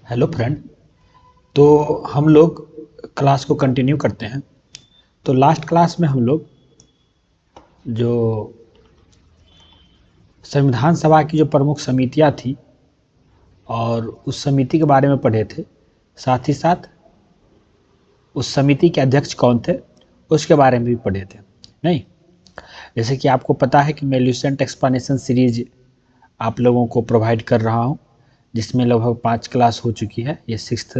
Hello friend. तो हम लोग क्लास को कंटिन्यू करते हैं। तो लास्ट क्लास में हम लोग जो संविधान सभा की जो प्रमुख समितियां थी और उस समिति के बारे में पढ़े थे, साथ ही साथ उस समिति के अध्यक्ष कौन थे उसके बारे में भी पढ़े थे। नहीं, जैसे कि आपको पता है कि मैं ल्यूसेंट एक्सप्लेनेशन सीरीज आप लोगों को प्रोवाइड कर रहा हूँ, जिसमें लगभग 5 क्लास हो चुकी है। ये 6th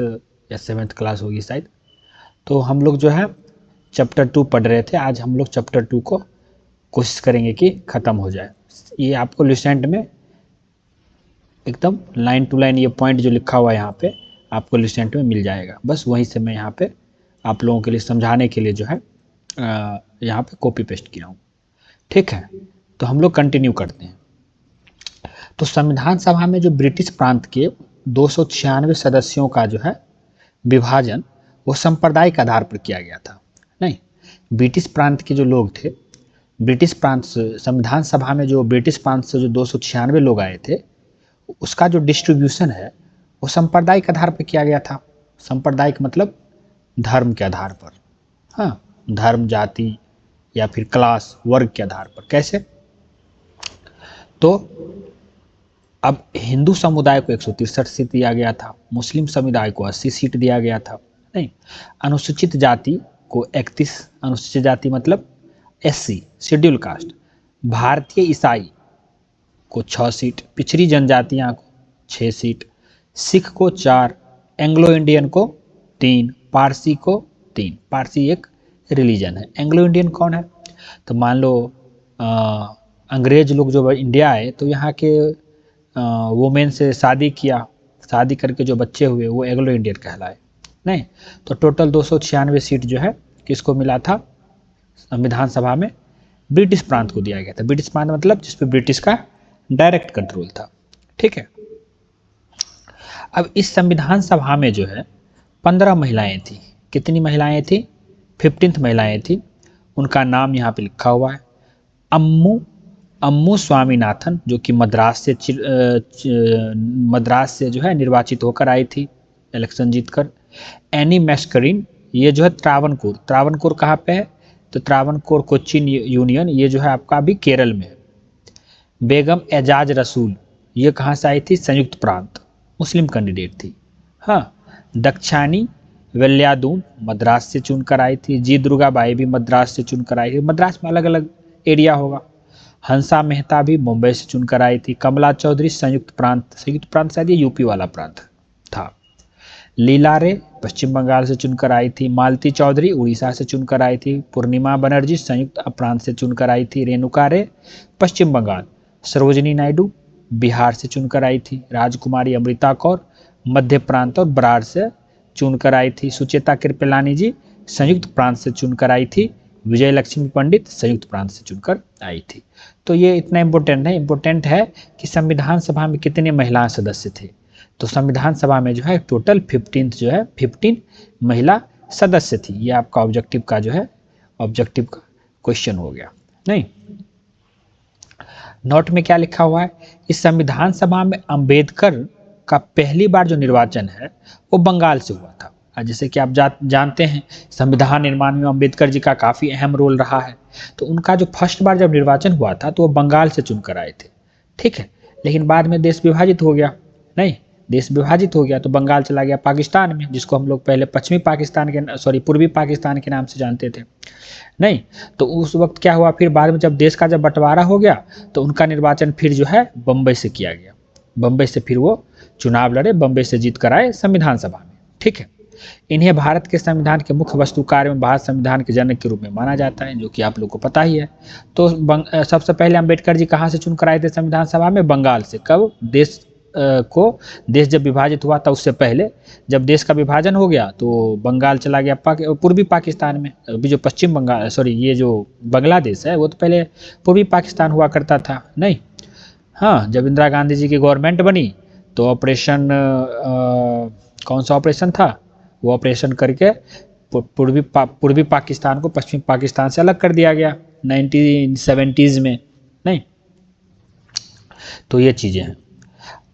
या 7th क्लास होगी शायद। तो हम लोग जो है चैप्टर 2 पढ़ रहे थे। आज हम लोग चैप्टर 2 को कोशिश करेंगे कि ख़त्म हो जाए। ये आपको लुसेंट में एकदम लाइन टू लाइन ये पॉइंट जो लिखा हुआ है यहाँ पे आपको लुसेंट में मिल जाएगा। बस वहीं से मैं यहाँ पे आप लोगों के लिए समझाने के लिए जो है यहाँ पे कॉपी पेस्ट किया हूँ। ठीक है, तो हम लोग कंटिन्यू करते हैं। तो संविधान सभा में जो ब्रिटिश प्रांत के 296 सदस्यों का जो है विभाजन वो सांप्रदायिक आधार पर किया गया था। नहीं, ब्रिटिश प्रांत के जो लोग थे, ब्रिटिश प्रांत से संविधान सभा में जो ब्रिटिश प्रांत से जो 296 लोग आए थे, उसका जो डिस्ट्रीब्यूशन है वो सांप्रदायिक आधार पर किया गया था। सांप्रदायिक मतलब धर्म के आधार पर। हाँ, धर्म, जाति या फिर क्लास, वर्ग के आधार पर। कैसे? तो अब हिंदू समुदाय को 163 सीट दिया गया था, मुस्लिम समुदाय को 80 सीट दिया गया था। नहीं, अनुसूचित जाति को 31, अनुसूचित जाति मतलब SC शेड्यूल कास्ट, भारतीय ईसाई को 6 सीट, पिछड़ी जनजातियां को 6 सीट, सिख को 4, एंग्लो इंडियन को 3, पारसी को 3। पारसी एक रिलीजन है। एंग्लो इंडियन कौन है? तो मान लो अंग्रेज लोग जो इंडिया आए तो यहाँ के वुमेन से शादी किया, शादी करके जो बच्चे हुए वो एंग्लो इंडियन कहलाए। नहीं, तो टोटल 296 सीट जो है किसको मिला था? संविधान सभा में ब्रिटिश प्रांत को दिया गया था। ब्रिटिश प्रांत मतलब जिस पे ब्रिटिश का डायरेक्ट कंट्रोल था। ठीक है, अब इस संविधान सभा में जो है 15 महिलाएं थी। कितनी महिलाएं थी? 15th महिलाएं थी। उनका नाम यहाँ पे लिखा हुआ है। अम्मू स्वामीनाथन, जो कि मद्रास से जो है निर्वाचित होकर आई थी, इलेक्शन जीतकर। एनी मैस्करिन, ये जो है त्रावणकोर, त्रावणकोर कहाँ पे है? तो त्रावणकोर कोच्चिन यूनियन, ये जो है आपका अभी केरल में है। बेगम एजाज रसूल, ये कहाँ से आई थी? संयुक्त प्रांत, मुस्लिम कैंडिडेट थी। हाँ, दक्षानी वेल्यादून मद्रास से चुनकर आई थी। जी दुर्गाबाई भी मद्रास से चुनकर आई थी। मद्रास में अलग अलग एरिया होगा। हंसा मेहता भी मुंबई से चुनकर आई थी। कमला चौधरी संयुक्त प्रांत शायद ये यूपी वाला प्रांत था। लीला रे पश्चिम बंगाल से चुनकर आई थी। मालती चौधरी उड़ीसा से चुनकर आई थी। पूर्णिमा बनर्जी संयुक्त प्रांत से चुनकर आई थी। रेणुका रे पश्चिम बंगाल। सरोजनी नायडू बिहार से चुनकर आई थी। राजकुमारी अमृता कौर मध्य प्रांत और बरार से चुनकर आई थी। सुचेता कृपलानी जी संयुक्त प्रांत से चुनकर आई थी। विजय लक्ष्मी पंडित संयुक्त प्रांत से चुनकर आई थी। तो ये इतना इम्पोर्टेंट है, इम्पोर्टेंट है कि संविधान सभा में कितने महिला सदस्य थे। तो संविधान सभा में जो है टोटल 15 महिला सदस्य थी। ये आपका ऑब्जेक्टिव का जो है ऑब्जेक्टिव का क्वेश्चन हो गया। नहीं, नोट में क्या लिखा हुआ है? इस संविधान सभा में अंबेडकर का पहली बार जो निर्वाचन है वो बंगाल से हुआ था। जैसे कि आप जानते हैं संविधान निर्माण में अंबेडकर जी का काफ़ी अहम रोल रहा है। तो उनका जो फर्स्ट बार जब निर्वाचन हुआ था तो वो बंगाल से चुनकर आए थे। ठीक है, लेकिन बाद में देश विभाजित हो गया। नहीं, देश विभाजित हो गया तो बंगाल चला गया पाकिस्तान में, जिसको हम लोग पहले पश्चिमी पाकिस्तान के पूर्वी पाकिस्तान के नाम से जानते थे। नहीं, तो उस वक्त क्या हुआ, फिर बाद में जब देश का जब बंटवारा हो गया तो उनका निर्वाचन फिर जो है बम्बई से किया गया। बम्बई से फिर वो चुनाव लड़े, बम्बई से जीत कर आए संविधान सभा में। ठीक है, इन्हें भारत के संविधान के मुख्य वस्तुकार में भारत संविधान के जनक के रूप में माना जाता है, जो कि आप लोग को पता ही है। तो सबसे पहले अंबेडकर जी कहाँ से चुनकर आए थे संविधान सभा में? बंगाल से। कब? देश जब विभाजित हुआ था उससे पहले। जब देश का विभाजन हो गया तो बंगाल चला गया पूर्वी पाकिस्तान में। अभी जो पश्चिम बंगाल ये जो बांग्लादेश है वो तो पहले पूर्वी पाकिस्तान हुआ करता था। नहीं, हाँ, जब इंदिरा गांधी जी की गवर्नमेंट बनी तो ऑपरेशन कौन सा ऑपरेशन था? वो ऑपरेशन करके पूर्वी पाकिस्तान को पश्चिमी पाकिस्तान से अलग कर दिया गया 1970s में। नहीं, तो ये चीज़ें हैं।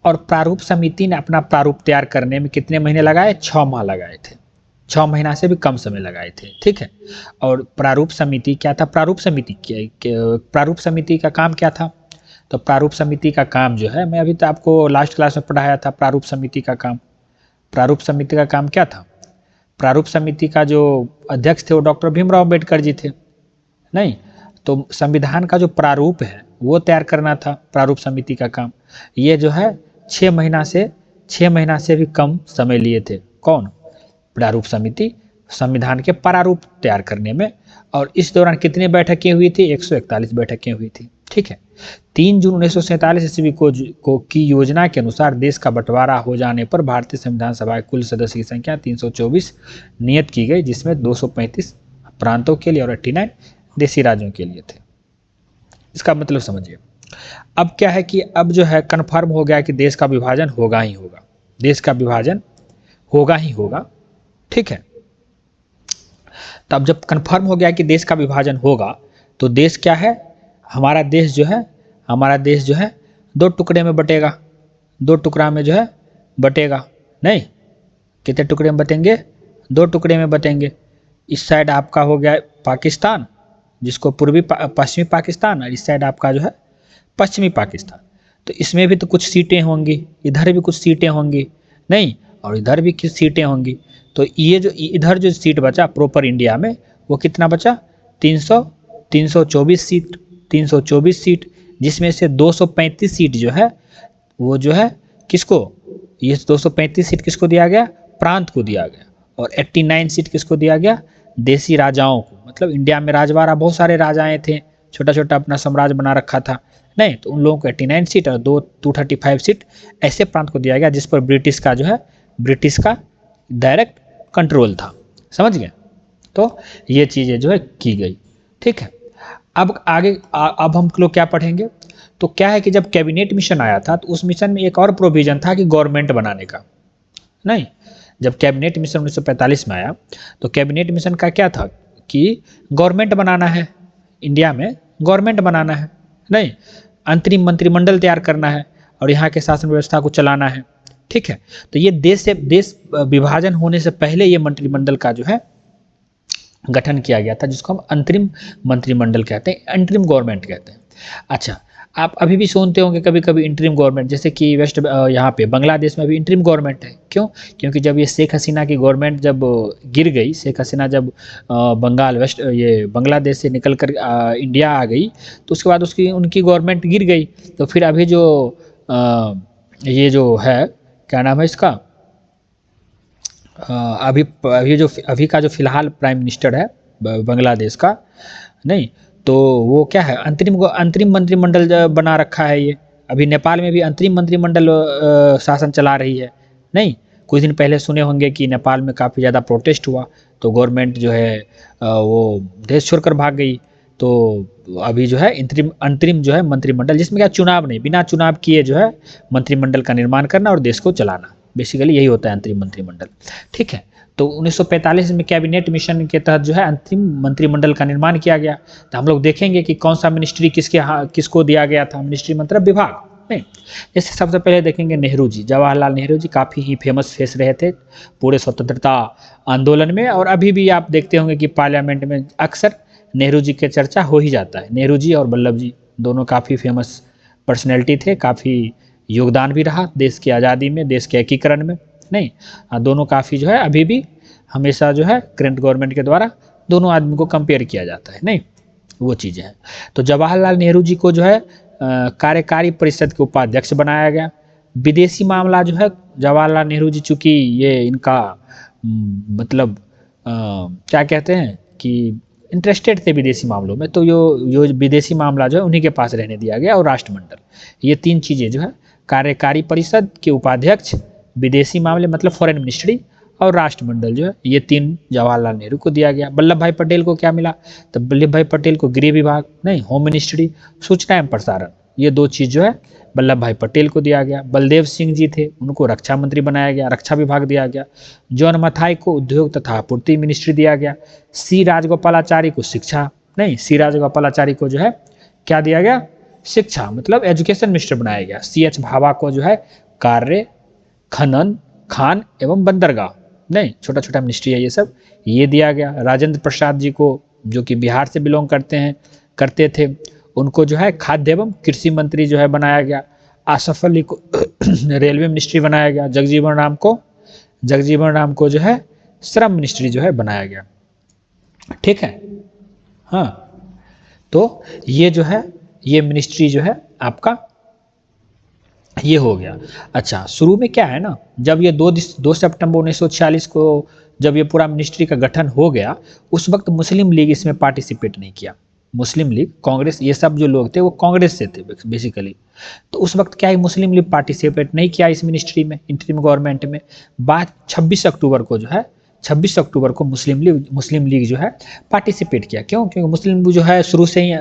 और प्रारूप समिति ने अपना प्रारूप तैयार करने में कितने महीने लगाए? 6 माह लगाए थे, 6 महीना से भी कम समय लगाए थे। ठीक है। और प्रारूप समिति क्या था? प्रारूप समिति का काम क्या था? तो प्रारूप समिति का काम जो है, मैं अभी तो आपको लास्ट क्लास में पढ़ाया था प्रारूप समिति का काम। प्रारूप समिति का काम क्या था? प्रारूप समिति का जो अध्यक्ष थे वो डॉक्टर भीमराव अम्बेडकर जी थे। नहीं, तो संविधान का जो प्रारूप है वो तैयार करना था प्रारूप समिति का काम। ये जो है 6 महीना से भी कम समय लिए थे। कौन? प्रारूप समिति संविधान के प्रारूप तैयार करने में। और इस दौरान कितनी बैठकें हुई थी? 141 बैठकें हुई थी। ठीक है। 3 जून 1947 ईस्वी को की योजना के अनुसार देश का बंटवारा हो जाने पर भारतीय संविधान सभा के कुल सदस्य की संख्या 324 नियत की गई, जिसमें 235 प्रांतों के लिए और 89 देशी राज्यों के लिए थे। इसका मतलब समझिए। अब क्या है कि अब जो है कन्फर्म हो गया कि देश का विभाजन होगा ही होगा, देश का विभाजन होगा ही होगा। ठीक है। तब जब कन्फर्म हो गया कि देश का विभाजन होगा, तो देश क्या है? हमारा देश जो है 2 टुकड़े में बटेगा, 2 टुकड़ा में जो है बटेगा। नहीं, कितने टुकड़े में बटेंगे? 2 टुकड़े में बटेंगे। इस साइड आपका हो गया पाकिस्तान, जिसको पूर्वी पश्चिमी पाकिस्तान, और इस साइड आपका जो है पश्चिमी पाकिस्तान। तो इसमें भी तो कुछ सीटें होंगी, इधर भी कुछ सीटें होंगी, नहीं, और इधर भी कुछ सीटें होंगी। तो ये जो इधर जो सीट बचा प्रॉपर इंडिया में, वो कितना बचा? 324 सीट, जिसमें से 235 सीट जो है वो जो है किसको? ये 235 सीट किसको दिया गया? प्रांत को दिया गया। और 89 सीट किसको दिया गया? देशी राजाओं को। मतलब इंडिया में राजवाड़ा बहुत सारे राजाएं थे, छोटा छोटा अपना साम्राज्य बना रखा था। नहीं, तो उन लोगों को 89 सीट और 235 सीट ऐसे प्रांत को दिया गया जिस पर ब्रिटिश का डायरेक्ट कंट्रोल था। समझ गए? तो ये चीज़ें जो है की गई। ठीक है। अब आगे अब हम लोग क्या पढ़ेंगे? तो क्या है कि जब कैबिनेट मिशन आया था, तो उस मिशन में एक और प्रोविजन था कि गवर्नमेंट बनाने का। नहीं, जब कैबिनेट मिशन 1945 में आया, तो कैबिनेट मिशन का क्या था कि गवर्नमेंट बनाना है, इंडिया में गवर्नमेंट बनाना है। नहीं, अंतरिम मंत्रिमंडल तैयार करना है और यहाँ के शासन व्यवस्था को चलाना है। ठीक है। तो ये देश विभाजन होने से पहले ये मंत्रिमंडल का जो है गठन किया गया था, जिसको हम अंतरिम मंत्रिमंडल कहते हैं, अंतरिम गवर्नमेंट कहते हैं। अच्छा, आप अभी भी सुनते होंगे कभी कभी इंटरिम गवर्नमेंट, जैसे कि यहाँ पे बांग्लादेश में भी इंटरिम गवर्नमेंट है। क्यों? क्योंकि जब ये शेख हसीना की गवर्नमेंट जब गिर गई, शेख हसीना जब बांग्लादेश से निकल कर इंडिया आ गई, तो उसके बाद उनकी गवर्नमेंट गिर गई। तो फिर अभी ये जो है, क्या नाम है इसका, अभी का जो फिलहाल प्राइम मिनिस्टर है बांग्लादेश का, नहीं, तो वो क्या है, अंतरिम मंत्रिमंडल बना रखा है। ये अभी नेपाल में भी अंतरिम मंत्रिमंडल शासन चला रही है। नहीं, कुछ दिन पहले सुने होंगे कि नेपाल में काफ़ी ज़्यादा प्रोटेस्ट हुआ, तो गवर्नमेंट जो है वो देश छोड़कर भाग गई। तो अभी जो है अंतरिम जो है मंत्रिमंडल, जिसमें क्या चुनाव नहीं, बिना चुनाव किए जो है मंत्रिमंडल का निर्माण करना और देश को चलाना, बेसिकली यही होता है अंतरिम मंत्रिमंडल। ठीक है। तो 1945 में कैबिनेट मिशन के तहत जो है अंतिम मंत्रिमंडल का निर्माण किया गया। तो हम लोग देखेंगे कि कौन सा मिनिस्ट्री किसको दिया गया था। मिनिस्ट्री मतलब विभाग। नहीं, जैसे सबसे पहले देखेंगे नेहरू जी, जवाहरलाल नेहरू जी काफ़ी ही फेमस फेस रहे थे पूरे स्वतंत्रता आंदोलन में, और अभी भी आप देखते होंगे कि पार्लियामेंट में अक्सर नेहरू जी की चर्चा हो ही जाता है। नेहरू जी और वल्लभ जी दोनों काफ़ी फेमस पर्सनैलिटी थे, काफ़ी योगदान भी रहा देश की आज़ादी में, देश के एकीकरण में। नहीं, दोनों काफ़ी जो है अभी भी हमेशा जो है करंट गवर्नमेंट के द्वारा दोनों आदमी को कंपेयर किया जाता है। नहीं, वो चीज़ें हैं। तो जवाहरलाल नेहरू जी को जो है कार्यकारी परिषद के उपाध्यक्ष बनाया गया। विदेशी मामला जो है जवाहरलाल नेहरू जी, चूँकि ये इनका मतलब क्या कहते हैं कि इंटरेस्टेड थे विदेशी मामलों में, तो यो विदेशी मामला जो है उन्हीं के पास रहने दिया गया, और राष्ट्रमंडल, ये 3 चीज़ें जो है, कार्यकारी परिषद के उपाध्यक्ष, विदेशी मामले मतलब फॉरेन मिनिस्ट्री, और राष्ट्रमंडल जो है, ये 3 जवाहरलाल नेहरू को दिया गया। वल्लभ भाई पटेल को क्या मिला? तो वल्लभ भाई पटेल को गृह विभाग, नहीं, होम मिनिस्ट्री, सूचना एवं प्रसारण, ये 2 चीज़ जो है वल्लभ भाई पटेल को दिया गया। बलदेव सिंह जी थे, उनको रक्षा मंत्री बनाया गया, रक्षा विभाग दिया गया। जॉन मथाई को उद्योग तथा आपूर्ति मिनिस्ट्री दिया गया। सी राजगोपालाचारी को शिक्षा, नहीं, सी राजगोपालाचारी को जो है क्या दिया गया? शिक्षा, मतलब एजुकेशन मिनिस्टर बनाया गया। सी एच भाभा को जो है कार्य, खनन, खान एवं बंदरगाह, नहीं छोटा छोटा मिनिस्ट्री है ये सब, ये दिया गया। राजेंद्र प्रसाद जी को, जो कि बिहार से बिलोंग करते थे, उनको जो है खाद्य एवं कृषि मंत्री जो है बनाया गया। आसफ अली को रेलवे मिनिस्ट्री बनाया गया। जगजीवन राम को जो है श्रम मिनिस्ट्री जो है बनाया गया। ठीक है, हाँ, तो ये जो है ये मिनिस्ट्री जो है आपका ये हो गया। अच्छा, शुरू में क्या है ना, जब ये 2 सितंबर 1946 को जब ये पूरा मिनिस्ट्री का गठन हो गया, उस वक्त मुस्लिम लीग इसमें पार्टिसिपेट नहीं किया। मुस्लिम लीग, कांग्रेस, ये सब जो लोग थे वो कांग्रेस से थे बेसिकली। तो उस वक्त क्या है, मुस्लिम लीग पार्टिसिपेट नहीं किया इस मिनिस्ट्री में, इंटरिम गवर्नमेंट में। बाद 26 अक्टूबर को जो है 26 अक्टूबर को मुस्लिम लीग जो है पार्टिसिपेट किया। क्यों? क्योंकि मुस्लिम लीग जो है शुरू से ही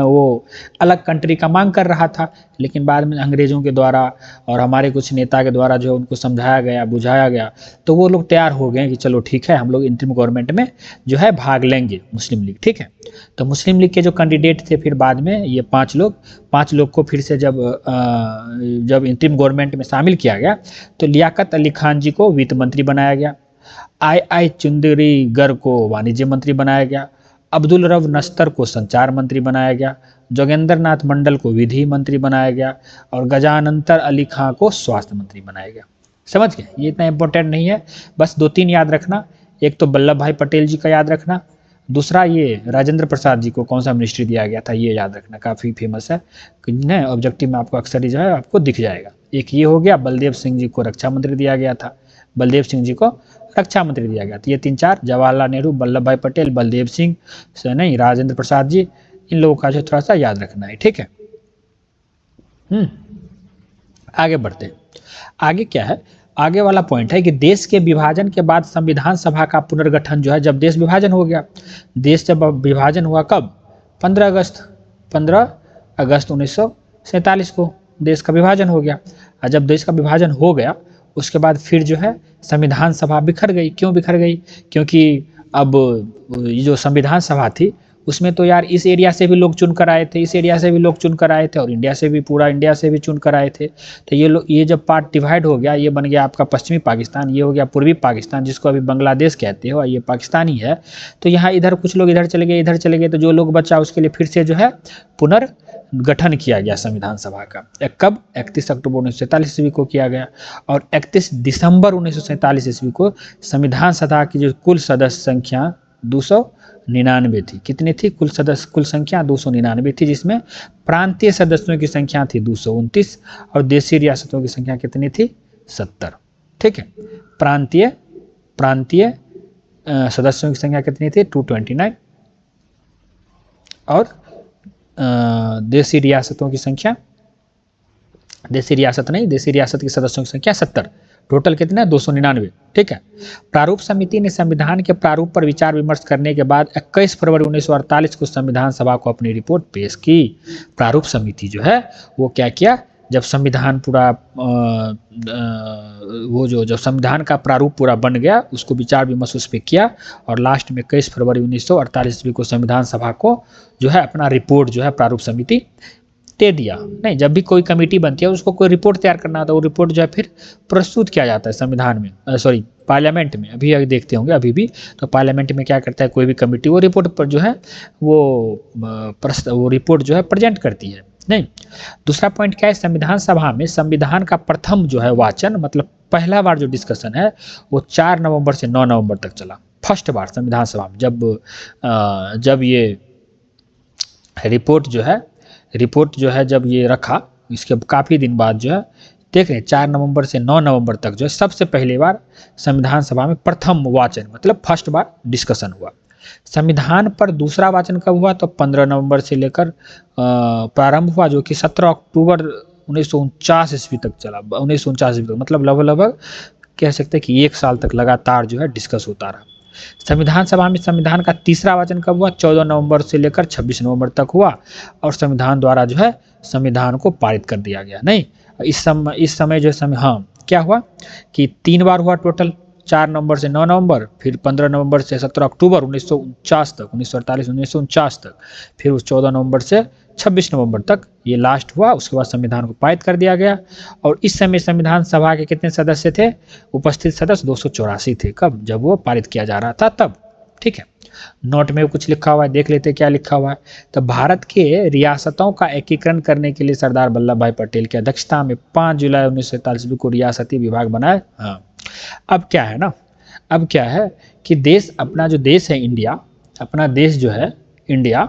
वो अलग कंट्री का मांग कर रहा था, लेकिन बाद में अंग्रेज़ों के द्वारा और हमारे कुछ नेता के द्वारा जो उनको समझाया गया, बुझाया गया, तो वो लोग तैयार हो गए कि चलो ठीक है, हम लोग इंटरिम गवर्नमेंट में जो है भाग लेंगे, मुस्लिम लीग। ठीक है, तो मुस्लिम लीग के जो कैंडिडेट थे फिर बाद में ये 5 लोग को फिर से जब इंटरिम गवर्नमेंट में शामिल किया गया, तो लियाकत अली खान जी को वित्त मंत्री बनाया गया। आई चुंदरीगर को वाणिज्य मंत्री बनाया गया। अब्दुल रब नस्तर को संचार मंत्री बनाया गया। जोगेंद्र नाथ मंडल को विधि मंत्री बनाया गया और गजानंतर अली खां को स्वास्थ्य मंत्री बनाया गया। समझ गए? ये इतना इंपॉर्टेंट नहीं है, बस 2-3 याद रखना। एक तो वल्लभ भाई पटेल जी का याद रखना, दूसरा ये राजेंद्र प्रसाद जी को कौन सा मिनिस्ट्री दिया गया था ये याद रखना, काफ़ी फेमस है। ऑब्जेक्टिव में आपको अक्सर जो है आपको दिख जाएगा। एक ये हो गया, बलदेव सिंह जी को रक्षा मंत्री दिया गया था। बलदेव सिंह जी को रक्षा मंत्री दिया गया था। ये 3-4, जवाहरलाल नेहरू, वल्लभ भाई पटेल, बलदेव सिंह से नहीं, राजेंद्र प्रसाद जी, इन लोगों का जो थोड़ा सा याद रखना है। ठीक है, आगे बढ़ते हैं। आगे क्या है, आगे वाला पॉइंट है कि देश के विभाजन के बाद संविधान सभा का पुनर्गठन जो है, जब देश विभाजन हो गया, देश जब विभाजन हुआ कब, 15 अगस्त 1947 को देश का विभाजन हो गया। और जब देश का विभाजन हो गया उसके बाद फिर जो है संविधान सभा बिखर गई। क्यों बिखर गई? क्योंकि अब ये जो संविधान सभा थी उसमें तो यार इस एरिया से भी लोग चुन कर आए थे, इस एरिया से भी लोग चुन कर आए थे, और इंडिया से भी, पूरा इंडिया से भी चुन कर आए थे। तो ये जब पार्ट डिवाइड हो गया, ये बन गया आपका पश्चिमी पाकिस्तान, ये हो गया पूर्वी पाकिस्तान, जिसको अभी बांग्लादेश कहते हो, ये पाकिस्तान ही है। तो यहाँ इधर कुछ लोग इधर चले गए, तो जो लोग बचा उसके लिए फिर से जो है पुनर्गठन किया गया संविधान सभा का। कब? 31 अक्टूबर 1947 ईस्वी को किया गया। और 31 दिसंबर 1947 ईस्वी को संविधान सभा की जो कुल सदस्य संख्या 299 थी। कितनी थी? कुल संख्या 299 थी, जिसमें प्रांतीय सदस्यों की संख्या थी 229 और देशी रियासतों की संख्या कितनी थी? 70। ठीक है, प्रांतीय सदस्यों की संख्या कितनी थी? 229 और देशी रियासतों की संख्या, देशी रियासत के सदस्यों की संख्या 70। टोटल कितना? 299। ठीक है, प्रारूप समिति ने संविधान के प्रारूप पर विचार विमर्श करने के बाद 21 फरवरी 1948 को संविधान सभा को अपनी रिपोर्ट पेश की। प्रारूप समिति जो है वो क्या किया, जब संविधान पूरा जब संविधान का प्रारूप पूरा बन गया, उसको विचार विमर्श उस पर किया और लास्ट में 21 फरवरी 1948 ईस्वी को संविधान सभा को जो है अपना रिपोर्ट जो है प्रारूप समिति दे दिया। नहीं, जब भी कोई कमेटी बनती है उसको कोई रिपोर्ट तैयार करना होता है, वो रिपोर्ट जो है फिर प्रस्तुत किया जाता है संविधान में, पार्लियामेंट में। अभी देखते होंगे, अभी भी तो पार्लियामेंट में क्या करता है कोई भी कमेटी, वो रिपोर्ट पर जो है वो रिपोर्ट जो है प्रेजेंट करती है। नहीं, दूसरा पॉइंट क्या है, संविधान सभा में संविधान का प्रथम जो है वाचन, मतलब पहला बार जो डिस्कशन है वो 4 नवंबर से 9 नवंबर तक चला। फर्स्ट बार संविधान सभा में जब ये रिपोर्ट जो है जब ये रखा, इसके काफ़ी दिन बाद जो है देख रहे हैं 4 नवंबर से 9 नवंबर तक जो है सबसे पहली बार संविधान सभा में प्रथम वाचन, मतलब फर्स्ट बार डिस्कशन हुआ। संविधान पर दूसरा वाचन कब हुआ? तो 15 नवंबर से लेकर प्रारंभ हुआ, जो कि 17 अक्टूबर 1949 ईस्वी तक चला। 1949 ईस्वी तक मतलब लगभग कह सकते हैं कि 1 साल तक लगातार जो है डिस्कस होता रहा। संविधान सभा में संविधान का तीसरा वाचन कब हुआ? 14 नवंबर से लेकर 26 नवंबर तक हुआ और संविधान द्वारा जो है संविधान को पारित कर दिया गया। नहीं, इस समय जो हाँ क्या हुआ कि 3 बार हुआ टोटल, 4 नवंबर से 9 नवंबर, फिर 15 नवंबर से 17 अक्टूबर 1949 तक, 1948-1949 तक, फिर उस 14 नवंबर से 26 नवंबर तक ये लास्ट हुआ। उसके बाद संविधान को पारित कर दिया गया। और इस समय संविधान सभा के कितने सदस्य थे? उपस्थित सदस्य 284 थे। कब? जब वो पारित किया जा रहा था तब। ठीक है, नोट में कुछ लिखा हुआ है, देख लेते क्या लिखा हुआ है। तो भारत के रियासतों का एकीकरण करने के लिए सरदार वल्लभ भाई पटेल की अध्यक्षता में 5 जुलाई 1947 को रियासती विभाग बनाए। हाँ, अब क्या है ना, अब क्या है कि देश, अपना जो देश है इंडिया, अपना देश जो है इंडिया,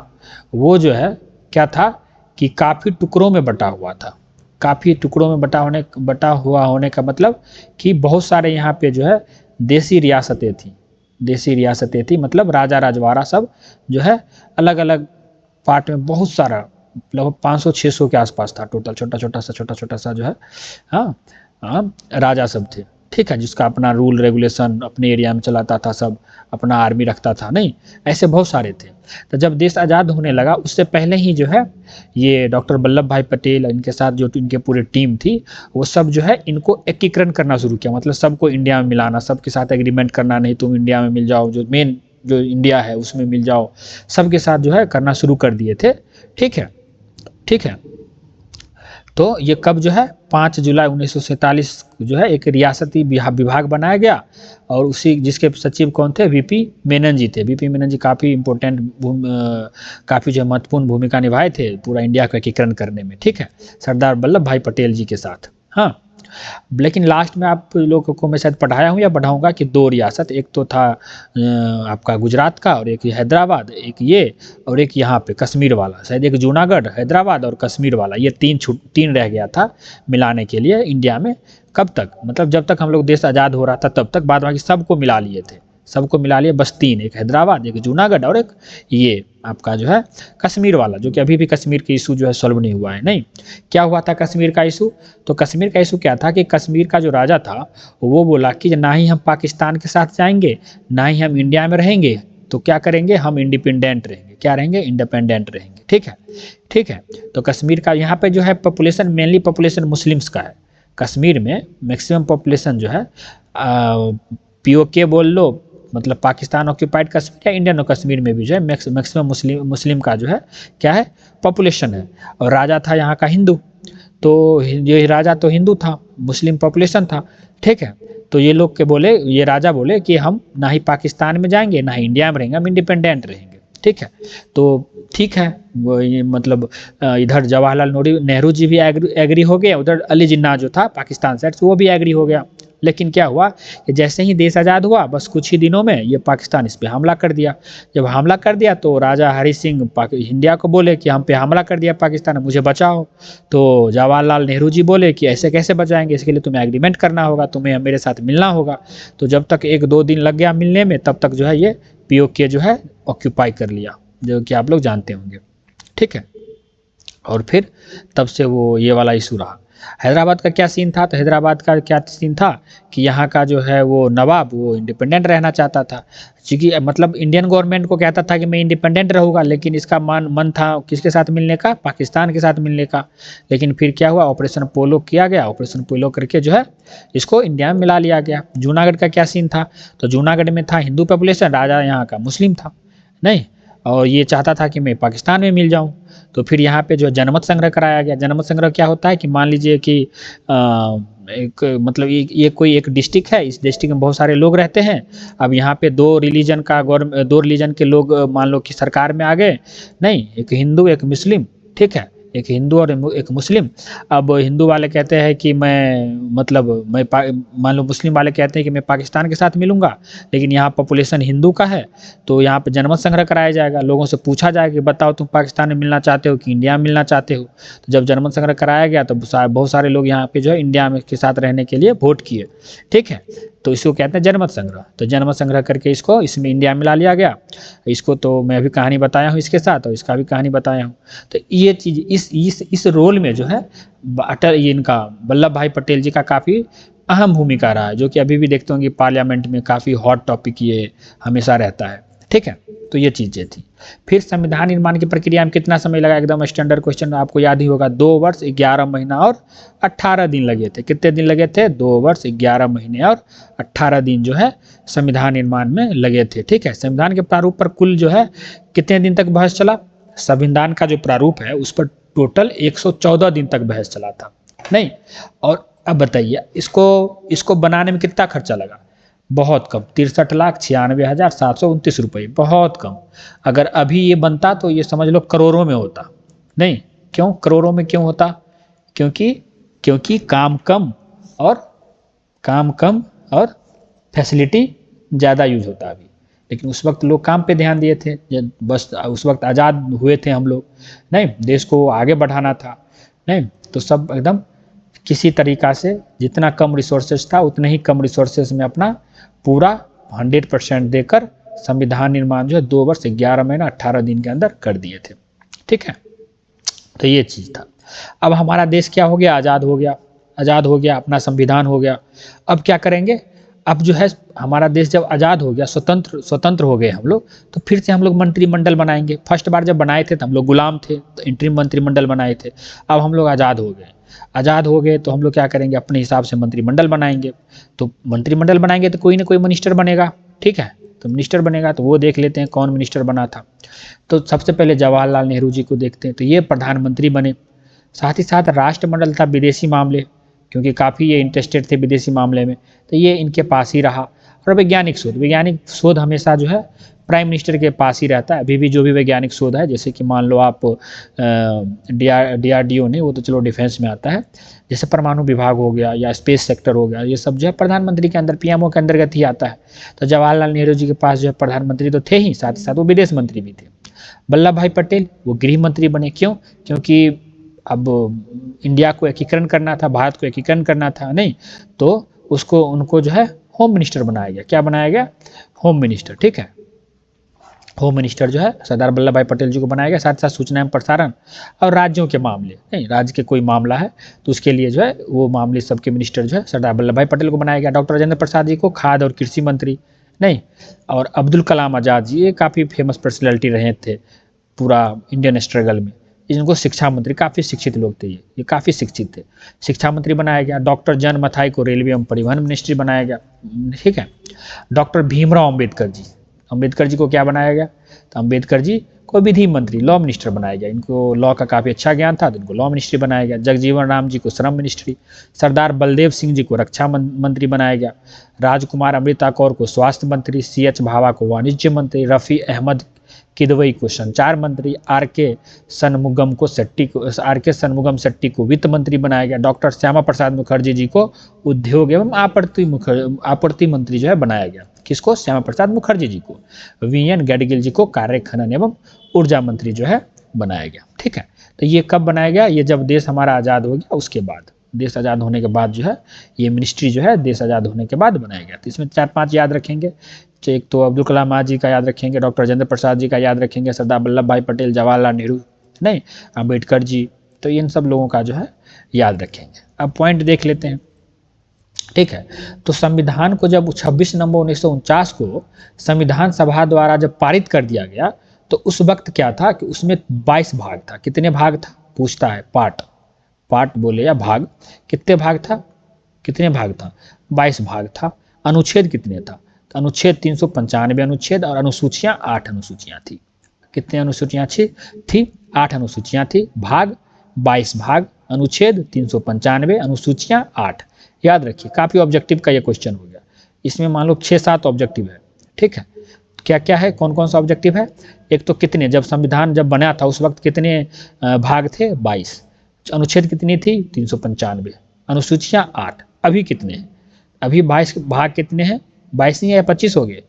वो जो है क्या था कि काफ़ी टुकड़ों में बटा हुआ था। काफ़ी टुकड़ों में बटा हुआ होने का मतलब कि बहुत सारे यहाँ पे जो है देसी रियासतें थी। देसी रियासतें थी मतलब राजा राजवाड़ा सब जो है अलग अलग पार्ट में, बहुत सारा, लगभग 500-600 के आसपास था टोटल। छोटा छोटा सा जो है हाँ हाँ राजा सब थे। ठीक है, जिसका अपना रूल रेगुलेशन अपने एरिया में चलाता था, सब अपना आर्मी रखता था। नहीं, ऐसे बहुत सारे थे। तो जब देश आज़ाद होने लगा उससे पहले ही जो है ये डॉक्टर वल्लभ भाई पटेल, इनके साथ जो इनके पूरी टीम थी, वो सब जो है इनको एकीकरण करना शुरू किया। मतलब सबको इंडिया में मिलाना, सबके साथ एग्रीमेंट करना, नहीं तुम इंडिया में मिल जाओ, जो मेन जो इंडिया है उसमें मिल जाओ, सबके साथ जो है करना शुरू कर दिए थे। ठीक है, ठीक है। तो ये कब जो है 5 जुलाई 1947 जो है एक रियासती विभाग बनाया गया। और उसी जिसके सचिव कौन थे? वीपी मेनन जी थे। वीपी मेनन जी काफ़ी इंपॉर्टेंट, काफ़ी जो महत्वपूर्ण भूमिका निभाए थे पूरा इंडिया का एकीकरण करने में। ठीक है, सरदार वल्लभ भाई पटेल जी के साथ। हाँ, लेकिन लास्ट में आप लोगों को मैं शायद पढ़ाया हूँ या पढ़ाऊँगा कि 2 रियासत, एक तो था आपका गुजरात का, और एक हैदराबाद, एक ये, और एक यहाँ पे कश्मीर वाला, शायद एक जूनागढ़, हैदराबाद और कश्मीर वाला, ये 3 रह गया था मिलाने के लिए इंडिया में। कब तक? मतलब जब तक हम लोग देश आज़ाद हो रहा था तब तक, बाद बाकी सबको मिला लिए थे, सबको मिला लिए, बस 3, एक हैदराबाद, एक जूनागढ़ और एक ये आपका जो है कश्मीर वाला, जो कि अभी भी कश्मीर के इशू जो है सॉल्व नहीं हुआ है। नहीं, क्या हुआ था कश्मीर का इशू? तो कश्मीर का इशू क्या था कि कश्मीर का जो राजा था वो बोला कि ना ही हम पाकिस्तान के साथ जाएंगे, ना ही हम इंडिया में रहेंगे, तो क्या करेंगे, हम इंडिपेंडेंट रहेंगे। क्या रहेंगे? इंडिपेंडेंट रहेंगे। ठीक है, ठीक है। तो कश्मीर का यहाँ पे जो है पॉपुलेशन, मेनली पॉपुलेशन मुस्लिम्स का है। कश्मीर में मैक्सिमम पॉपुलेशन जो है POK बोल लो, मतलब पाकिस्तान ऑक्यूपाइड कश्मीर, या इंडियन कश्मीर में भी जो है मैक्सिमम मुस्लिम का जो है क्या है पॉपुलेशन है। और राजा था यहाँ का हिंदू, तो ये राजा तो हिंदू था, मुस्लिम पॉपुलेशन था। ठीक है, तो ये लोग के बोले, ये राजा बोले कि हम ना ही पाकिस्तान में जाएंगे ना ही इंडिया में रहेंगे, हम इंडिपेंडेंट रहेंगे। ठीक है, तो ठीक है, वो ये मतलब इधर जवाहरलाल नेहरू जी भी एग्री हो गए, उधर अली जिन्ना जो था पाकिस्तान साइड से वो भी एग्री हो गया। लेकिन क्या हुआ कि जैसे ही देश आज़ाद हुआ बस कुछ ही दिनों में ये पाकिस्तान इस पे हमला कर दिया। जब हमला कर दिया तो राजा हरि सिंह इंडिया को बोले कि हम पे हमला कर दिया पाकिस्तान, मुझे बचाओ। तो जवाहरलाल नेहरू जी बोले कि ऐसे कैसे बचाएंगे, इसके लिए तुम्हें एग्रीमेंट करना होगा, तुम्हें मेरे साथ मिलना होगा। तो जब तक 1-2 दिन लग गया मिलने में, तब तक जो है ये POK जो है ऑक्यूपाई कर लिया, जो कि आप लोग जानते होंगे। ठीक है, और फिर तब से वो ये वाला इशू रहा। हैदराबाद का क्या सीन था? तो हैदराबाद का क्या सीन था कि यहाँ का जो है वो नवाब वो इंडिपेंडेंट रहना चाहता था, क्योंकि मतलब इंडियन गवर्नमेंट को कहता था कि मैं इंडिपेंडेंट रहूँगा, लेकिन इसका मन था किसके साथ मिलने का? पाकिस्तान के साथ मिलने का। लेकिन फिर क्या हुआ? ऑपरेशन पोलो किया गया, ऑपरेशन पोलो करके जो है इसको इंडिया में मिला लिया गया। जूनागढ़ का क्या सीन था? तो जूनागढ़ में था हिंदू पॉपुलेशन, राजा यहाँ का मुस्लिम था, नहीं, और ये चाहता था कि मैं पाकिस्तान में मिल जाऊं। तो फिर यहाँ पे जो जनमत संग्रह कराया गया। जनमत संग्रह क्या होता है कि मान लीजिए कि एक मतलब ये कोई एक डिस्ट्रिक्ट है, इस डिस्ट्रिक्ट में बहुत सारे लोग रहते हैं। अब यहाँ पे 2 रिलीजन के लोग मान लो कि सरकार में आ गए, नहीं, एक हिंदू एक मुस्लिम। ठीक है, एक हिंदू और एक मुस्लिम। अब हिंदू वाले कहते हैं कि मैं मान लो मुस्लिम वाले कहते हैं कि मैं पाकिस्तान के साथ मिलूंगा, लेकिन यहाँ पॉपुलेशन हिंदू का है, तो यहाँ पे जनमत संग्रह कराया जाएगा, लोगों से पूछा जाएगा कि बताओ तुम पाकिस्तान में मिलना चाहते हो कि इंडिया में मिलना चाहते हो। तो जब जनमत संग्रह कराया गया तो बहुत सारे लोग यहाँ पे जो है इंडिया में के साथ रहने के लिए वोट किए। ठीक है, तो इसको कहते हैं जनमत संग्रह। तो जनमत संग्रह करके इसको इसमें इंडिया में ला लिया गया। इसको तो मैं भी कहानी बताया हूँ इसके साथ, और इसका भी कहानी बताया हूँ। तो ये चीज़ इस रोल में जो है अटल इनका वल्लभ भाई पटेल जी का काफ़ी अहम भूमिका रहा है, जो कि अभी भी देखते होंगे पार्लियामेंट में काफ़ी हॉट टॉपिक ये हमेशा रहता है। ठीक है, तो ये चीजें थी। फिर संविधान निर्माण की प्रक्रिया में कितना समय लगा, एकदम स्टैंडर्ड क्वेश्चन आपको याद ही होगा, 2 वर्ष 11 महीना और 18 दिन लगे थे। कितने दिन लगे थे, 2 वर्ष 11 महीने और 18 दिन जो है संविधान निर्माण में लगे थे। ठीक है, संविधान के प्रारूप पर कुल जो है कितने दिन तक बहस चला, संविधान का जो प्रारूप है उस पर टोटल 114 दिन तक बहस चला था, नहीं। और अब बताइए इसको बनाने में कितना खर्चा लगा, बहुत कम, 63,96,729 रुपये, बहुत कम। अगर अभी ये बनता तो ये समझ लो करोड़ों में होता, नहीं। क्यों करोड़ों में क्यों होता, क्योंकि काम कम और फैसिलिटी ज़्यादा यूज होता अभी। लेकिन उस वक्त लोग काम पे ध्यान दिए थे, बस उस वक्त आज़ाद हुए थे हम लोग, नहीं, देश को आगे बढ़ाना था, नहीं। तो सब एकदम किसी तरीक़ा से जितना कम रिसोर्सेज था उतने ही कम रिसोर्सेज में अपना पूरा 100% देकर संविधान निर्माण जो है 2 वर्ष 11 महीना 18 दिन के अंदर कर दिए थे। ठीक है, तो ये चीज़ था। अब हमारा देश क्या हो गया, आज़ाद हो गया, अपना संविधान हो गया। अब क्या करेंगे, अब जो है हमारा देश जब आज़ाद हो गया, स्वतंत्र हो गए हम लोग, तो फिर से हम लोग मंत्रिमंडल बनाएंगे। फर्स्ट बार जब बनाए थे तो हम लोग गुलाम थे, तो इंटरिम मंत्रिमंडल बनाए थे। अब हम लोग आज़ाद हो गए तो हम लोग क्या करेंगे, अपने हिसाब से मंत्रिमंडल बनाएंगे। तो मंत्रिमंडल बनाएंगे तो कोई ना कोई मिनिस्टर बनेगा, ठीक है। तो मिनिस्टर बनेगा तो वो देख लेते हैं कौन मिनिस्टर बना था। तो सबसे पहले जवाहरलाल नेहरू जी को देखते हैं, तो ये प्रधानमंत्री बने। साथ ही साथ राष्ट्रमंडल था विदेशी मामले, क्योंकि काफ़ी ये इंटरेस्टेड थे विदेशी मामले में, तो ये इनके पास ही रहा। और वैज्ञानिक शोध हमेशा जो है प्राइम मिनिस्टर के पास ही रहता है। अभी भी जो भी वैज्ञानिक शोध है, जैसे कि मान लो आप DRDO ने, वो तो चलो डिफेंस में आता है, जैसे परमाणु विभाग हो गया या स्पेस सेक्टर हो गया, ये सब जो है प्रधानमंत्री के अंदर, PMO के अंतर्गत ही आता है। तो जवाहरलाल नेहरू जी के पास जो है प्रधानमंत्री तो थे ही, साथ ही साथ वो विदेश मंत्री भी थे। वल्लभ भाई पटेल वो गृह मंत्री बने, क्यों, क्योंकि अब इंडिया को एकीकरण करना था, भारत को एकीकरण करना था, नहीं, तो उनको जो है होम मिनिस्टर बनाया गया। क्या बनाया गया, होम मिनिस्टर। ठीक है, होम मिनिस्टर जो है सरदार वल्लभ भाई पटेल जी को बनाया गया। साथ साथ सूचना एवं प्रसारण और राज्यों के मामले, नहीं, राज्य के कोई मामला है तो उसके लिए जो है वो मामले सबके मिनिस्टर जो है सरदार वल्लभ भाई पटेल को बनाया गया। डॉक्टर राजेंद्र प्रसाद जी को खाद्य और कृषि मंत्री, नहीं। और अब्दुल कलाम आज़ाद जी, ये काफ़ी फेमस पर्सनैलिटी रहे थे पूरा इंडियन स्ट्रगल में। इनको शिक्षा मंत्री, काफ़ी शिक्षित लोग थे, ये काफ़ी शिक्षित थे, शिक्षा मंत्री बनाया गया। डॉक्टर जन मथाई को रेलवे एवं परिवहन मिनिस्ट्री बनाया गया। ठीक है, डॉक्टर भीमराव अम्बेडकर जी को क्या बनाया गया, तो अम्बेडकर जी को विधि मंत्री, लॉ मिनिस्टर बनाया गया। इनको लॉ का काफ़ी अच्छा ज्ञान था तो इनको लॉ मिनिस्ट्री बनाया गया। जगजीवन राम जी को श्रम मिनिस्ट्री, सरदार बलदेव सिंह जी को रक्षा मंत्री बनाया गया। राजकुमार अमृता कौर को स्वास्थ्य मंत्री, CH भाभा को वाणिज्य मंत्री, रफ़ी अहमद किदवई को संचार मंत्री, आर के सनमुगम शेट्टी को वित्त मंत्री बनाया गया। डॉक्टर श्यामा प्रसाद मुखर्जी जी को उद्योग एवं आपूर्ति मंत्री जो है बनाया गया। किसको, श्यामा प्रसाद मुखर्जी जी को। VN गैडगिल जी को कार्य खनन एवं ऊर्जा मंत्री जो है बनाया गया। ठीक है, तो ये कब बनाया गया, ये जब देश हमारा आज़ाद हो गया, उसके बाद, देश आज़ाद होने के बाद जो है ये मिनिस्ट्री जो है देश आज़ाद होने के बाद बनाया गया। तो इसमें 4-5 याद रखेंगे, एक तो अब्दुल कलाम आज़ाद जी का याद रखेंगे, डॉक्टर राजेंद्र प्रसाद जी का याद रखेंगे, सरदार वल्लभ भाई पटेल, जवाहरलाल नेहरू, नहीं, अम्बेडकर जी, तो इन सब लोगों का जो है याद रखेंगे। अब पॉइंट देख लेते हैं। ठीक है, तो संविधान को जब 26 नवंबर 1949 को संविधान सभा द्वारा जब पारित कर दिया गया, तो उस वक्त क्या था कि उसमें 22 भाग था। कितने भाग था, पूछता है, पार्ट बोले या भाग, कितने भाग था, 22 भाग था। अनुच्छेद कितने था, तो अनुच्छेद 395 अनुच्छेद और अनुसूचियां 8 अनुसूचियां थी। कितने अनुसूचियां थी, 8 अनुसूचियां थी। भाग 22 भाग, अनुच्छेद 395, अनुसूचियां 8। याद रखिए, काफ़ी ऑब्जेक्टिव का ये क्वेश्चन हो गया। इसमें मान लो 6-7 ऑब्जेक्टिव है। ठीक है, क्या क्या है, कौन कौन सा ऑब्जेक्टिव है, एक तो कितने, जब संविधान जब बना था उस वक्त कितने भाग थे, 22। अनुच्छेद कितनी थी, 395, अनुसूचियां 8। अभी कितने हैं, अभी 22 भाग कितने हैं, 22 नहीं है, 25 हो गए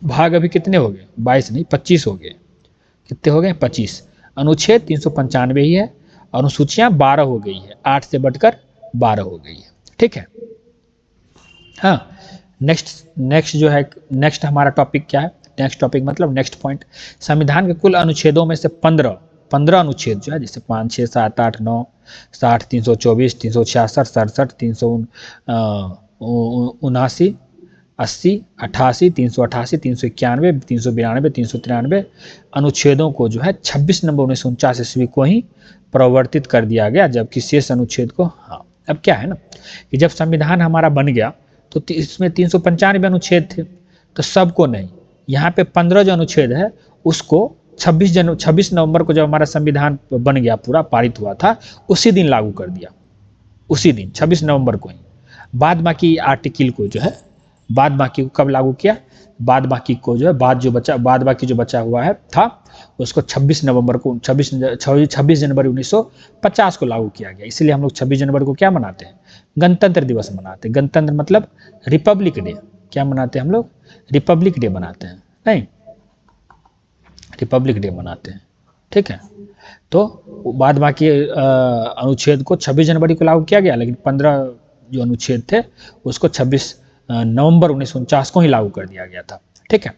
भाग। अभी कितने हो गए, 22 नहीं, 25 हो गए। कितने हो गए, 25। अनुच्छेद 395 ही है, अनुसूचियां 12 हो गई है, 8 से बढ़कर 12 हो गई है। ठीक है, हाँ। नेक्स्ट जो है, नेक्स्ट हमारा टॉपिक क्या है, नेक्स्ट टॉपिक मतलब नेक्स्ट पॉइंट, संविधान के कुल अनुच्छेदों में से 15 अनुच्छेद जो है, जैसे 5, 6, 7, 8, 9, 60, 324, 366, 67, 379, 80, 88, 388, 391, 392, 393 अनुच्छेदों को जो है 26 नवंबर 1949 ईस्वी को ही प्रवर्तित कर दिया गया, जबकि शेष अनुच्छेद को हाँ। अब क्या है ना कि जब संविधान हमारा बन गया तो इसमें 395 अनुच्छेद थे, तो सबको नहीं, यहाँ पे 15 जो अनुच्छेद है उसको 26 नवंबर को जब हमारा संविधान बन गया, पूरा पारित हुआ था, उसी दिन लागू कर दिया, उसी दिन 26 नवंबर को ही। बाद बाकी आर्टिकल को जो है, बाद बाकी को कब लागू किया, बाद बाकी को जो है बाद बाकी जो बचा हुआ है था उसको 26 नवंबर को 26 जनवरी 1950 को लागू किया गया। इसलिए हम लोग 26 जनवरी को क्या मनाते हैं, गणतंत्र दिवस मनाते हैं। गणतंत्र मतलब रिपब्लिक डे, क्या मनाते हैं हम लोग, रिपब्लिक डे मनाते हैं, नहीं रिपब्लिक डे मनाते हैं, ठीक है। तो बाद बाकी अनुच्छेद को 26 जनवरी को लागू किया गया, लेकिन 15 जो अनुच्छेद थे उसको 26 नवंबर 1949 को ही लागू कर दिया गया था, ठीक है।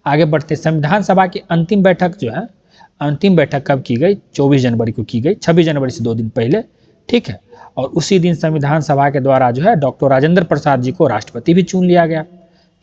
आगे बढ़ते, संविधान सभा की अंतिम बैठक जो है, अंतिम बैठक कब की गई, 24 जनवरी को की गई, 26 जनवरी से 2 दिन पहले, ठीक है। और उसी दिन संविधान सभा के द्वारा जो है डॉक्टर राजेंद्र प्रसाद जी को राष्ट्रपति भी चुन लिया गया।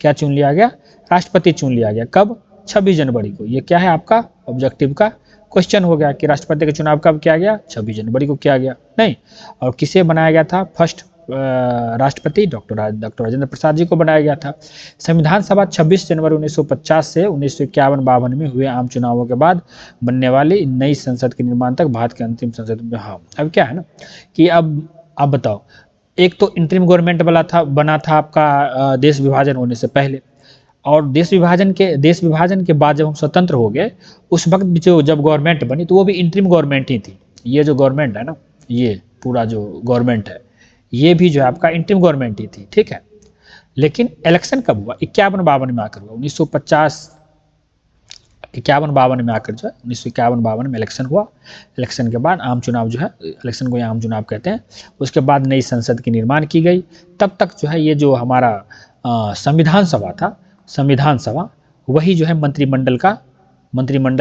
क्या चुन लिया गया, राष्ट्रपति चुन लिया गया। कब, 26 जनवरी को। ये क्या है आपका ऑब्जेक्टिव का क्वेश्चन हो गया कि राष्ट्रपति का चुनाव कब किया गया, 26 जनवरी को किया गया, नहीं। और किसे बनाया गया था फर्स्ट राष्ट्रपति, डॉक्टर राजेंद्र प्रसाद जी को बनाया गया था। संविधान सभा 26 जनवरी 1950 से 1951-52 में हुए आम चुनावों के बाद बनने वाली नई संसद के निर्माण तक भारत के अंतिम संसद में। हाँ, अब क्या है ना कि अब आप बताओ, एक तो इंटरिम गवर्नमेंट बना था आपका देश विभाजन होने से पहले, और देश विभाजन के बाद जब हम स्वतंत्र हो गए उस वक्त भी जो जब गवर्नमेंट बनी तो वो भी इंटरिम गवर्नमेंट ही थी। ये जो गवर्नमेंट है ना, ये पूरा जो गवर्नमेंट है ये भी जो है आपका इंटरिम गवर्नमेंट ही थी, ठीक है। लेकिन इलेक्शन कब हुआ, 51-52 में आकर हुआ। 1950 51-52 में आकर जो है 1951-52 में इलेक्शन हुआ। इलेक्शन के बाद आम चुनाव जो है, इलेक्शन को आम चुनाव कहते हैं, उसके बाद नई संसद की निर्माण की गई। तब तक जो है ये जो हमारा संविधान सभा था, संविधान सभा वही जो है मंत्रिमंडल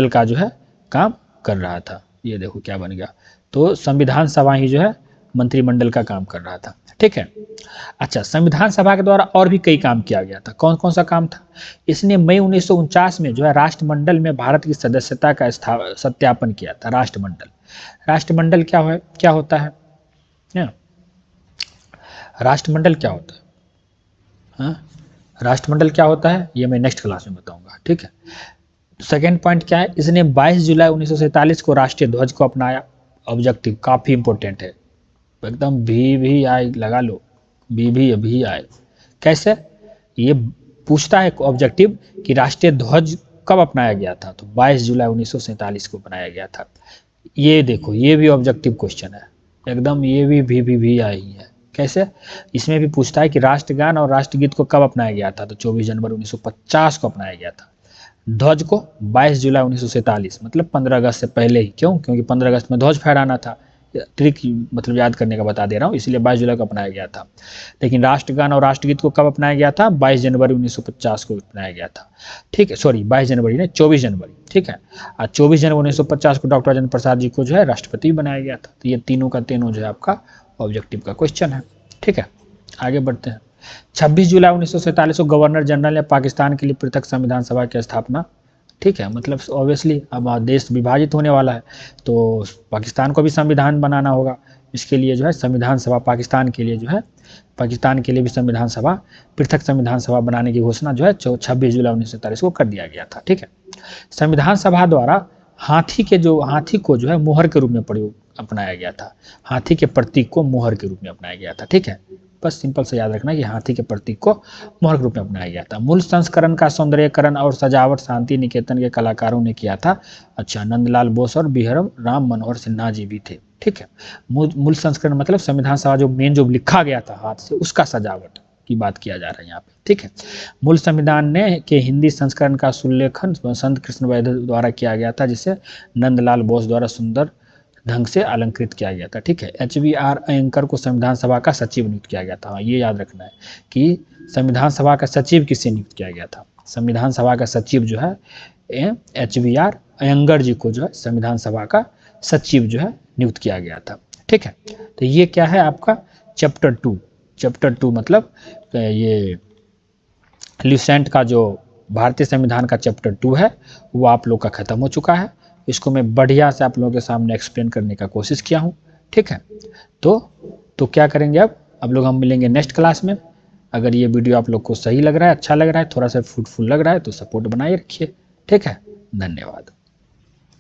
का जो है काम कर रहा था। ये देखो क्या बन गया, तो संविधान सभा ही जो है मंत्रिमंडल का काम कर रहा था, ठीक है। अच्छा, संविधान सभा के द्वारा और भी कई काम किया गया था। कौन कौन सा काम था, इसने मई 1949 में जो है राष्ट्रमंडल में भारत की सदस्यता का सत्यापन किया था। राष्ट्रमंडल क्या होता है, राष्ट्रमंडल क्या होता है, हाँ? राष्ट्रमंडल क्या होता है ये मैं नेक्स्ट क्लास में बताऊंगा, ठीक है। सेकेंड पॉइंट क्या है, इसने 22 जुलाई 1947 को राष्ट्रीय ध्वज को अपनाया। ऑब्जेक्टिव काफी इंपॉर्टेंट है, एकदम भी आए लगा लो, भी आए। कैसे, ये पूछता है ऑब्जेक्टिव कि राष्ट्रीय ध्वज कब अपनाया गया था, तो 22 जुलाई 1947 को बनाया गया था। ये देखो, ये भी ऑब्जेक्टिव क्वेश्चन है एकदम, ये भी आए ही है। कैसे, इसमें भी पूछता है कि राष्ट्रगान और राष्ट्रगीत को कब अपनाया गया था, तो 24 जनवरी 1950 को अपनाया गया था। ध्वज को 22 जुलाई 1947 मतलब 15 अगस्त से पहले ही। क्यों, क्योंकि 15 अगस्त में ध्वज फहराना था। ट्रिक मतलब याद करने का बता दे रहा हूँ, इसलिए 22 जुलाई को अपनाया गया था। लेकिन राष्ट्रगान और राष्ट्रगीत को कब अपनाया गया था, 22 जनवरी 1950 को अपनाया गया था, ठीक है। सॉरी 22 जनवरी नहीं, 24 जनवरी, ठीक है। और 24 जनवरी 1950 को डॉक्टर राजेंद्र प्रसाद जी को जो है राष्ट्रपति बनाया गया था। तो ये तीनों का तीनों जो है आपका ऑब्जेक्टिव का क्वेश्चन है, ठीक है। आगे बढ़ते हैं। 26 जुलाई 1947 को गवर्नर जनरल ने पाकिस्तान के लिए पृथक संविधान सभा की स्थापना, ठीक है। मतलब ऑब्वियसली अब देश विभाजित होने वाला है तो पाकिस्तान को भी संविधान बनाना होगा। इसके लिए जो है संविधान सभा पाकिस्तान के लिए भी संविधान सभा, पृथक संविधान सभा बनाने की घोषणा जो है 26 जुलाई 1947 को कर दिया गया था, ठीक है। संविधान सभा द्वारा हाथी को जो है मोहर के रूप में अपनाया गया था। हाथी के प्रतीक को मोहर के रूप में अपनाया गया था, ठीक है। बस सिंपल से याद रखना कि हाथी के प्रतीक को मोहर के रूप में अपनाया गया था। मूल संस्करण का सौंदर्यकरण और सजावट शांति निकेतन के कलाकारों ने किया था। अच्छा, नंदलाल बोस और बिहार राम मनोहर सिन्हा जी भी थे, ठीक है। मूल संस्करण मतलब संविधान सभा जो मेन जो लिखा गया था हाथ से, उसका सजावट की बात किया जा रहा है यहाँ पे, ठीक है। मूल संविधान ने के हिंदी संस्करण का सुलेखन संत कृष्ण वैद्य द्वारा किया गया था, जिसे नंदलाल बोस द्वारा सुंदर ढंग से अलंकृत किया गया था, ठीक है। HBR अयंकर को संविधान सभा का सचिव नियुक्त किया गया था। ये याद रखना है कि संविधान सभा का सचिव किससे नियुक्त किया गया था। संविधान सभा का सचिव जो है HBR अयंगर जी को जो है संविधान सभा का सचिव जो है नियुक्त किया गया था, ठीक है। तो ये क्या है आपका चैप्टर 2 मतलब ये ल्यूसेंट का जो भारतीय संविधान का चैप्टर 2 है वो आप लोग का ख़त्म हो चुका है। इसको मैं बढ़िया से आप लोगों के सामने एक्सप्लेन करने का कोशिश किया हूँ, ठीक है। तो क्या करेंगे अब लोग हम मिलेंगे नेक्स्ट क्लास में। अगर ये वीडियो आप लोग को सही लग रहा है, अच्छा लग रहा है, थोड़ा सा फ्रूटफुल लग रहा है तो सपोर्ट बनाए रखिए, ठीक है। धन्यवाद।